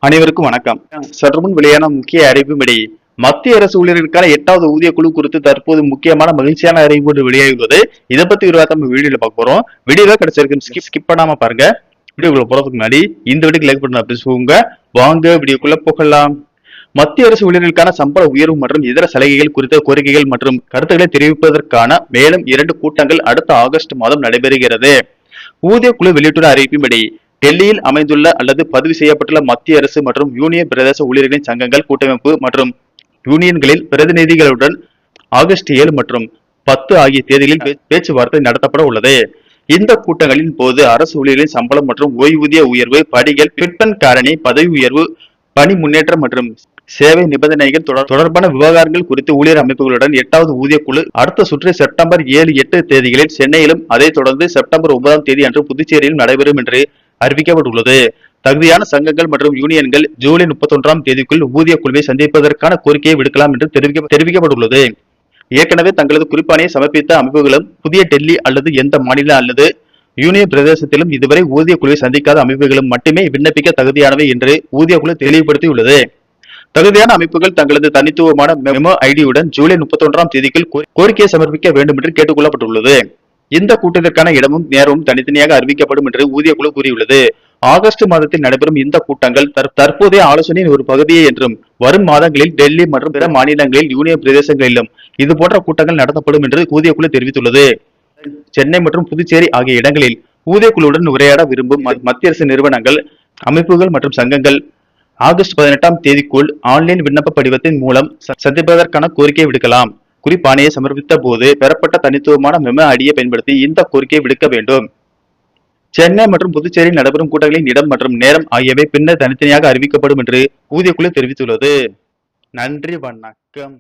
அனைவருக்கும் வணக்கம். சற்று முன் வெளியான முக்கிய அறிவிப்புப்படி மத்திய அரசு ஊழியர்களுக்கான 8வது ஊதிய குழு குறித்து தற்போது முக்கியமான மகிழ்ச்சியான அறிவிப்பு வெளியாகியுள்ளது. இதை பத்தி நம்ம வீடியோல பார்க்க போறோம். வீடியோல கிடைச்சிருக்கு ஸ்கிப் பண்ணாம பாருங்க. வீடியோக்குள்ள போறதுக்கு முன்னாடி இந்த வீடியோக்கு லைக் பண்ண அப்படி சொல்லுங்க. வாங்க வீடியோக்குள்ள போகலாம். மத்திய அரசு ஊழியர்களுக்கான சம்பள உயர்வு மற்றும் இதர சலுகைகள் குறித்த கோரிக்கைகள் மற்றும் கருத்துக்களை தெரிவிப்பதற்கான மேலும் 2 கூட்டங்கள் அடுத்த ஆகஸ்ட் மாதம் நடைபெறுகிறது. ஊதிய குழு வெளியிட்டுள்ள அறிவிப்பின்படி டெல்லியில் அமைந்துள்ள அல்லது பதிவு செய்யப்பட்டுள்ள மத்திய அரசு மற்றும் யூனியன் பிரதேச ஊழியர்களின் சங்கங்கள் கூட்டமைப்பு மற்றும் யூனியன்களில் பிரதிநிதிகளுடன் ஆகஸ்ட் 7 மற்றும் 10 ஆகிய தேதிகளில் பேச்சுவார்த்தை நடத்தப்பட உள்ளது. இந்த கூட்டங்களின் போது அரசு ஊழியர்களின் சம்பளம் மற்றும் ஓய்வூதிய உயர்வு படிகள், பிற்பன் காரணி, பதவி உயர்வு, பணி முன்னேற்றம் மற்றும் சேவை நிபந்தனைகள் தொடர்பான விவகாரங்கள் குறித்து ஊழியர் அமைப்புகளுடன் 8வது ஊதிய குழு அடுத்த சுற்று செப்டம்பர் 7, 8 தேதிகளில் சென்னையிலும் அதைத் தொடர்ந்து செப்டம்பர் 9ஆம் தேதி அன்று புதுச்சேரியிலும் நடைபெறும் என்று அறிவிக்கப்பட்டுள்ளது. தகுதியான சங்கங்கள் மற்றும் யூனியன்கள் ஜூலை 31ஆம் தேதிக்குள் ஊதிய குழுவை சந்திப்பதற்கான கோரிக்கையை விடுக்கலாம் என்று தெரிவிக்கப்பட்டுள்ளது. ஏற்கனவே தங்களது குறிப்பாணையை சமர்ப்பித்த அமைப்புகளும் புதிய டெல்லி அல்லது எந்த மாநில அல்லது யூனியன் பிரதேசத்திலும் இதுவரை ஊதிய குழுவை சந்திக்காத அமைப்புகளும் மட்டுமே விண்ணப்பிக்க தகுதியானவை என்று ஊதிய குழு தெளிவுபடுத்தியுள்ளது. தகுதியான அமைப்புகள் தங்களது தனித்துவமான மெமோ ஐடியுடன் ஜூலை 31ஆம் தேதிக்குள் கோரிக்கையை சமர்ப்பிக்க வேண்டும் என்று கேட்டுக் கொள்ளப்பட்டுள்ளது. இந்த கூட்டத்திற்கான இடமும் நேரமும் தனித்தனியாக அறிவிக்கப்படும் என்று ஊதிய குழு கூறியுள்ளது. ஆகஸ்ட் மாதத்தில் நடைபெறும் இந்த கூட்டங்கள் தற்போதைய ஆலோசனையின் ஒரு பகுதியே என்றும் வரும் மாதங்களில் டெல்லி மற்றும் பிற மாநிலங்களில் யூனியன் பிரதேசங்களிலும் இதுபோன்ற கூட்டங்கள் நடத்தப்படும் என்று ஊதிய குழு தெரிவித்துள்ளது. சென்னை மற்றும் புதுச்சேரி ஆகிய இடங்களில் ஊதிய குழுவுடன் உரையாட விரும்பும் மத்திய அரசு நிறுவனங்கள், அமைப்புகள் மற்றும் சங்கங்கள் ஆகஸ்ட் 18ஆம் தேதிக்குள் ஆன்லைன் விண்ணப்ப படிவத்தின் மூலம் சந்திப்பதற்கான கோரிக்கை விடுக்கலாம். குறிப்பாணையை சமர்ப்பித்த போது பெறப்பட்ட தனித்துவமான மெமோ ஐடியை பயன்படுத்தி இந்த கோரிக்கையை விடுக்க வேண்டும். சென்னை மற்றும் புதுச்சேரியில் நடைபெறும் கூட்டங்களின் இடம் மற்றும் நேரம் ஆகியவை பின்னர் தனித்தனியாக அறிவிக்கப்படும் என்று ஊதிய குழு தெரிவித்துள்ளது. நன்றி, வணக்கம்.